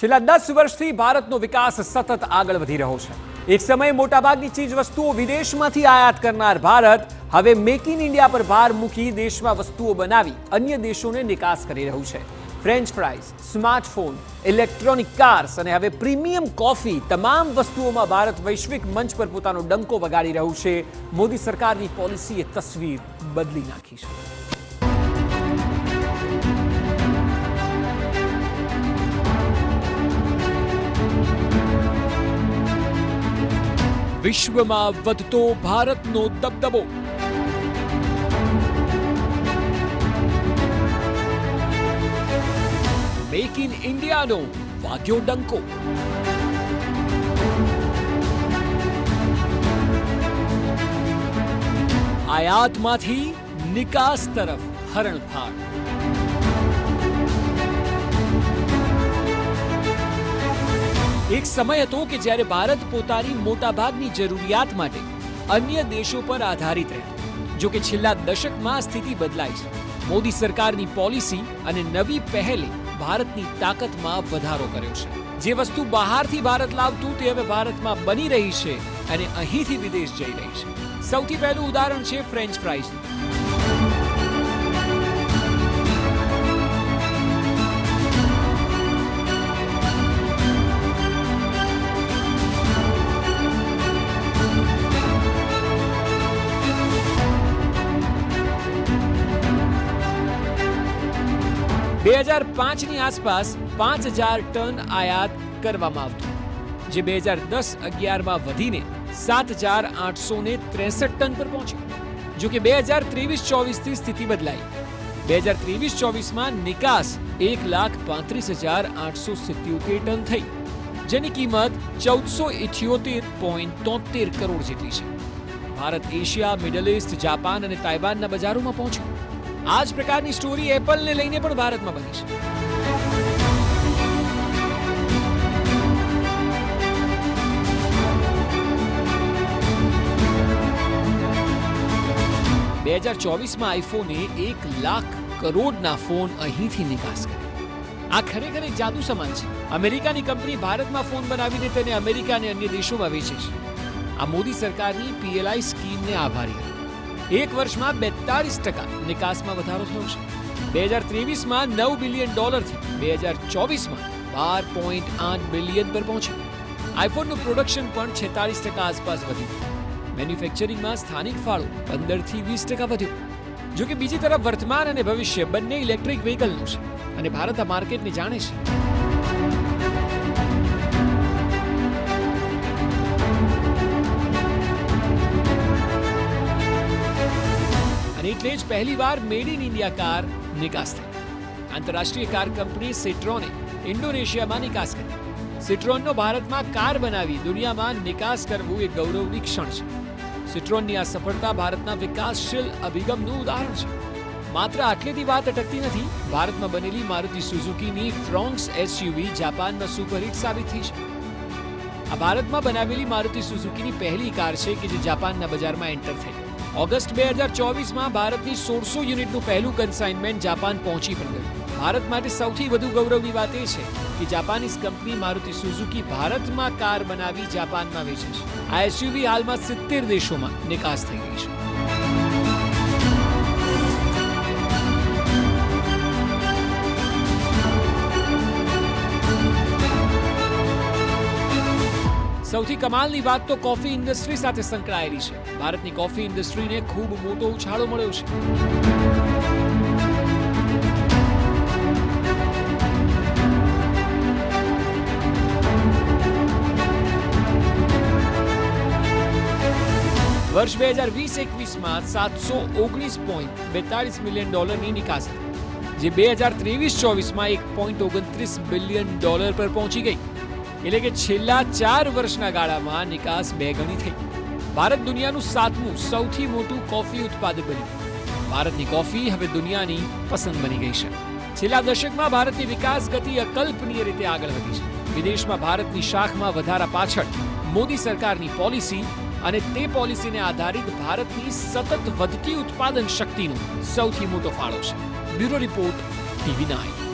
છેલ્લા 10 વર્ષથી ભારતનો વિકાસ સતત આગળ વધી રહ્યો છે। એક સમયે મોટાભાગની ચીજ વસ્તુઓ વિદેશમાંથી આયાત કરનાર ભારત હવે મેક ઇન ઇન્ડિયા પર ભાર મૂકી દેશમાં વસ્તુઓ બનાવી અન્ય દેશોને નિકાસ કરી રહ્યું છે। French fries, smartphone, electronic cars અને હવે પ્રીમિયમ કોફી તમામ વસ્તુઓમાં ભારત વૈશ્વિક મંચ પર પોતાનો ડંકો વગાડી રહ્યું છે। મોદી સરકારની પોલિસીએ તસવીર બદલી નાખી છે। વિશ્વમાં વધતો ભારતનો દબદબો, મેક ઇન ઇન્ડિયાનો વાગ્યો ડંકો। આયાતમાંથી નિકાસ તરફ હરણફાળ। એક સમય હતો કે જ્યારે ભારત પોતાની મોટાભાગની જરૂરિયાત માટે અન્ય દેશો પર આધારિત રહ્યું। જો કે છેલ્લા દશકમાં સ્થિતિ બદલાઈ છે। મોદી સરકારની પોલિસી અને નવી પહેલે ભારતની તાકાતમાં વધારો કર્યો છે। જે વસ્તુ બહારથી ભારત લાવતું તે હવે ભારતમાં બની રહી છે અને અહીંથી વિદેશ જઈ રહી છે। સૌથી પહેલું ઉદાહરણ છે ફ્રેન્ચ ફ્રાઈઝનું। 2005ની આસપાસ 5000 ટન આયાત કરવામાં આવતું, જે 2010-11માં વધીને 7863 ટન પર પહોંચ્યું। જો કે 2023-24થી સ્થિતિ બદલાઈ। 2023-24માં નિકાસ 1,35,877 ટન થઈ, જેની કિંમત 1478.73 કરોડ જેટલી છે। Bharat Asia, middle east, Japan અને તાઇવાનના બજારોમાં પહોંચ્યું। આ જ પ્રકારની સ્ટોરી એપલને લઈને પણ ભારતમાં બની છે। 2024માં આઈફોને 1 લાખ કરોડના ફોન અહીંથી નિકાસ કર્યા। આ ખરેખર એક જાદુ સમાન છે। અમેરિકાની કંપની ભારતમાં ફોન બનાવીને તેને અમેરિકા અને અન્ય દેશોમાં વેચે છે। આ મોદી સરકારની PLI સ્કીમને આભારી હતી। એક વર્ષમાં 42% નિકાસમાં વધારો થયો છે। 2023માં $9 બિલિયન થી 2024માં 12.8 બિલિયન પર પહોંચ્યું। આઈફોનનું પ્રોડક્શન પણ 46% આસપાસ વધ્યું। મેન્યુફેક્ચરિંગમાં સ્થાનિક ફાળો 15 થી 20% વધ્યો। જો કે બીજી તરફ વર્તમાન અને ભવિષ્ય બંને ઇલેક્ટ્રિક વ્હીકલનું છે અને ભારત આ માર્કેટને જાણે છે। એટલે જ પહેલીવાર મેડ ઇન ઇન્ડિયા કાર નિકાસ થઈ। આંતરરાષ્ટ્રીય કાર કંપની સિટ્રોને ઇન્ડોનેશિયામાં નિકાસ કરી। સિટ્રોનનો ભારતમાં કાર બનાવી દુનિયામાં નિકાસ કરવું એ ગૌરવની ક્ષણ છે। સિટ્રોનની આ સફળતા ભારતના વિકાસશીલ અભિગમનું ઉદાહરણ છે। માત્ર આટલેથી વાત અટકતી નથી। ભારતમાં બનેલી મારુતિ સુઝુકીની ફ્રોન્ક્સ SUV જાપાનમાં સુપરહિટ સાબિત થઈ છે। આ ભારતમાં બનાવેલી મારુતિ સુઝુકીની પહેલી કાર છે કે જે જાપાનના બજારમાં એન્ટર થઈ। ઓગસ્ટ 2024માં ભારતની 1600 યુનિટનું પહેલું કન્સાઇનમેન્ટ જાપાન પહોંચી પણ ગયું। ભારત માટે સૌથી વધુ ગૌરવની વાત એ છે કે જાપાનીઝ કંપની મારુતિ સુઝુકી ભારતમાં કાર બનાવી જાપાનમાં વેચે છે। આ SUV હાલમાં 70 દેશોમાં નિકાસ થઈ રહી છે। સૌથી કમાલની વાત તો કોફી ઇન્ડસ્ટ્રી સાથે સંકળાયેલી છે। ભારતની કોફી ઇન્ડસ્ટ્રીને ખૂબ મોટો ઉછાળો મળ્યો છે। વર્ષ 2020-21માં $719.42 મિલિયન નિકાસ થઈ, જે 2023-24માં $1.29 બિલિયન પર પહોંચી ગઈ। એટલે કે છેલ્લા 4 વર્ષના ગાળામાં નિકાસ 2 ગણી થઈ। ભારત દુનિયાનું 7મું સૌથી મોટું કોફી ઉત્પાદક બન્યું। ભારતની કોફી હવે દુનિયાની પસંદ બની ગઈ છે। છેલ્લા દશકમાં ભારતની વિકાસ ગતિ અકલ્પનીય રીતે આગળ વધી છે। વિદેશમાં ભારતની શાખમાં વધારા પાછળ મોદી સરકારની પોલિસી અને તે પોલિસીને આધારિત ભારતની સતત વધતી ઉત્પાદન શક્તિનો સૌથી મોટો ફાળો છે। Bureau report, TV9।